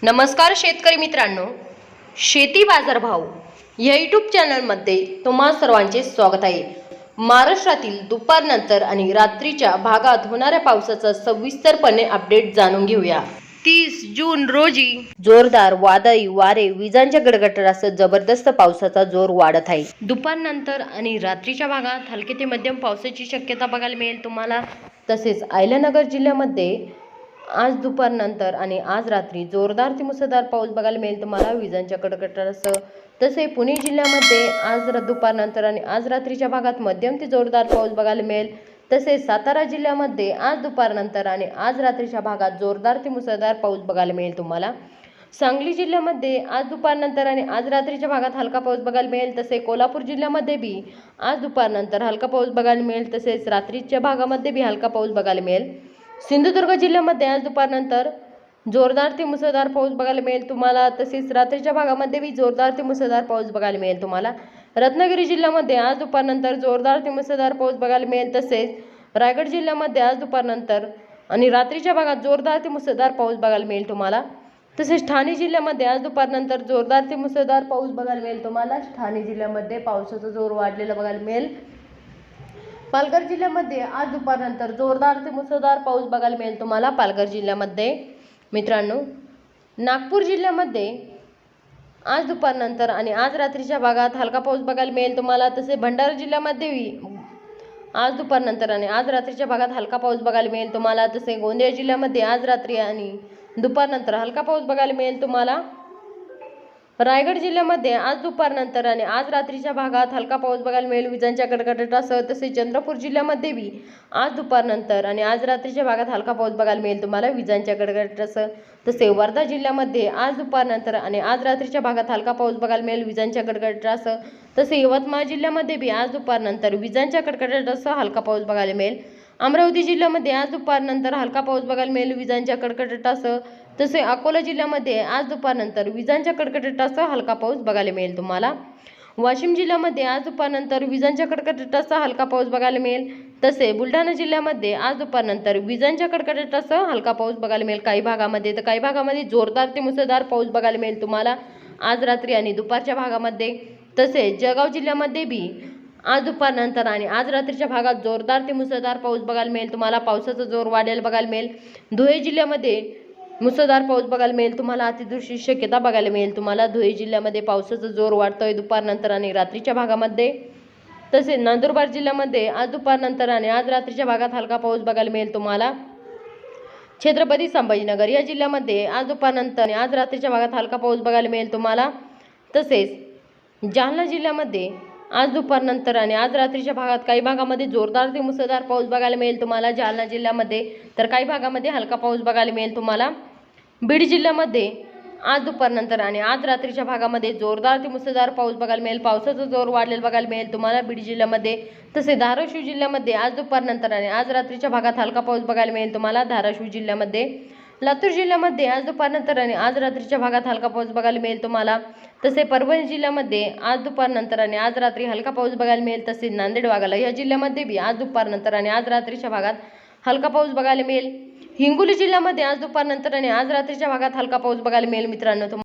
नमस्कार शेतकरी मित्रांनो, शेती बाजार भाव या यूट्यूब चॅनलमध्ये तुम्हा सर्वांचे स्वागत आहे। महाराष्ट्रातील दुपारनंतर आणि रात्रीच्या भागात होणाऱ्या पावसाचा सविस्तरपणे अपडेट जाणून घेऊया। 30 जून रोजी जोरदार वादळी वारे, विजांच्या गडगडाटासह जबरदस्त पावसाचा जोर वाढत आहे। दुपारनंतर आणि रात्रीच्या भागात हलके ते मध्यम पावसाची शक्यता बघायला मिळेल तुम्हाला। तसेच अहिल्यानगर जिल्ह्यामध्ये आज दुपारनंतर आणि आज रात्री जोरदार ते मुसळधार पाऊस बघायला मिळेल तुम्हाला विजांच्या कडकडाटासह। तसे पुणे जिल्ह्यामध्ये आज दुपारनंतर आणि आज रात्रीच्या भागात मध्यम ते जोरदार पाऊस बघायला मिळेल। तसेच सातारा जिल्ह्यामध्ये आज दुपारनंतर आणि आज रात्रीच्या भागात जोरदार ते मुसळधार पाऊस बघायला मिळेल तुम्हाला। सांगली जिल्ह्यामध्ये आज दुपारनंतर आणि आज रात्रीच्या भागात हलका पाऊस बघायला मिळेल। तसे कोल्हापूर जिल्ह्यामध्ये बी आज दुपारनंतर हलका पाऊस बघायला मिळेल। तसेच रात्रीच्या भागामध्ये बी हलका पाऊस बघायला मिळेल। सिंधुदुर्ग जिल्ह्यामध्ये आज दुपारनंतर जोरदार ते मुसळधार पाऊस बघायला मिळेल तुम्हाला। तसेच रात्रीच्या भागामध्ये बी जोरदार ते मुसळधार पाऊस बघायला मिळेल तुम्हाला। रत्नागिरी जिल्ह्यामध्ये आज दुपारनंतर जोरदार ते मुसळधार पाऊस बघायला मिळेल। तसेच रायगड जिल्ह्यामध्ये आज दुपारनंतर आणि रात्रीच्या भागात जोरदार ते मुसळधार पाऊस बघायला मिळेल तुम्हाला। तसेच ठाणे जिल्ह्यामध्ये आज दुपारनंतर जोरदार ते मुसळधार पाऊस बघायला मिळेल तुम्हाला। ठाणे जिल्ह्यामध्ये पावसाचा जोर वाढलेला बघायला मिळेल। पालघर जिल्ह्यामध्ये आज दुपारनंतर जोरदार ते मुसळधार पाऊस बघायला मिळेल तुम्हाला पालघर जिल्ह्यामध्ये। मित्रांनो, नागपूर जिल्ह्यामध्ये आज दुपारनंतर आणि आज रात्रीच्या भागात हलका पाऊस बघायला मिळेल तुम्हाला। तसे भंडारा जिल्ह्यामध्ये आज दुपारनंतर आणि आज रात्रीच्या भागात हलका पाऊस बघायला मिळेल तुम्हाला। तसे गोंदिया जिल्ह्यामध्ये आज रात्री आणि दुपारनंतर हलका पाऊस बघायला मिळेल तुम्हाला। रायगड जिल्ह्यामध्ये आज दुपारनंतर आणि आज रात्रीच्या भागात हलका पाऊस बघायला मिळेल विजांच्या कडकडाटासह। तसेच चंद्रपूर जिल्ह्यामध्ये बी आज दुपारनंतर आणि आज रात्रीच्या भागात हलका पाऊस बघायला मिळेल तुम्हाला विजांच्या कडकडाटासह। तसे वर्धा जिल्ह्यामध्ये आज दुपारनंतर आणि आज रात्रीच्या भागात हलका पाऊस बघायला मिळेल विजांच्या कडकडाटासह। तसे यवतमाळ जिल्ह्यामध्ये बी आज दुपारनंतर विजांच्या कडकडाटासह हलका पाऊस बघायला मिळेल। अमरावती जिल्ह्यामध्ये आज दुपारनंतर हलका पाऊस बघायला मिळेल विजांच्या कडकडाटासह। तसे अकोला जिल्ह्यामध्ये आज दुपारनंतर विजांच्या कडकडाटासह हलका पाऊस बघायला मिळेल तुम्हाला। वाशिम जिल्ह्यामध्ये आज दुपारनंतर विजांच्या कडकडाटासह हलका पाऊस बघायला मिळेल। तसे बुलढाणा जिल्ह्यामध्ये आज दुपारनंतर विजांच्या कडकडाटासह हलका पाऊस बघायला मिळेल काही भागामध्ये। तर काही भागामध्ये जोरदार ते मुसळधार पाऊस बघायला मिळेल तुम्हाला आज रात्री आणि दुपारच्या भागामध्ये। तसेच जळगाव जिल्ह्यामध्ये बी आज दुपारनंतर आणि आज रात्रीच्या भागात जोरदार ते मुसळधार पाऊस बघायला मिळेल तुम्हाला। पावसाचा जोर वाढेल बघायला मिळेल। धुळे जिल्ह्यामध्ये मुसळधार पाऊस बघायला मिळेल तुम्हाला। अतिवृष्टीची शक्यता बघायला मिळेल तुम्हाला। धुळे जिल्ह्यामध्ये पावसाचा जोर वाढतोय दुपारनंतर आणि रात्रीच्या भागामध्ये। तसेच नंदुरबार जिल्ह्यामध्ये आज दुपारनंतर आणि आज रात्रीच्या भागात हलका पाऊस बघायला मिळेल तुम्हाला। छत्रपती संभाजीनगर या जिल्ह्यामध्ये आज दुपारनंतर आणि आज रात्रीच्या भागात हलका पाऊस बघायला मिळेल तुम्हाला। तसेच जालना जिल्ह्यामध्ये आज दुपारनंतर आणि आज रात्रीच्या भागात काही भागामध्ये जोरदार ते मुसळधार पाऊस बघायला मिळेल तुम्हाला जालना जिल्ह्यामध्ये। तर काही भागामध्ये हलका पाऊस बघायला मिळेल तुम्हाला। बीड जिल्ह्यामध्ये आज दुपारनंतर आणि आज रात्रीच्या भागामध्ये जोरदार ते मुसळधार पाऊस बघायला मिळेल। पावसाचा जोर वाढलेला बघायला मिळेल तुम्हाला बीड जिल्ह्यामध्ये। तसे धाराशिव जिल्ह्यामध्ये आज दुपारनंतर आणि आज रात्रीच्या भागात हलका पाऊस बघायला मिळेल तुम्हाला धाराशिव जिल्ह्यामध्ये। लातूर जिल्ह्यामध्ये आज दुपारनंतर आणि आज रात्रीच्या भागात हलका पाऊस बघायला मिळेल तुम्हाला। तसे परभणी जिल्ह्यामध्ये आज दुपारनंतर आणि आज रात्री हलका पाऊस बघायला मिळेल। तसे नांदेड वाघाला या जिल्ह्यामध्ये बी आज दुपारनंतर आणि आज रात्रीच्या भागात हलका पाऊस बघायला मिळेल। हिंगोली जिल्ह्यामध्ये आज दुपारनंतर आणि आज रात्रीच्या भागात हलका पाऊस बघायला मिळेल मित्रांनो।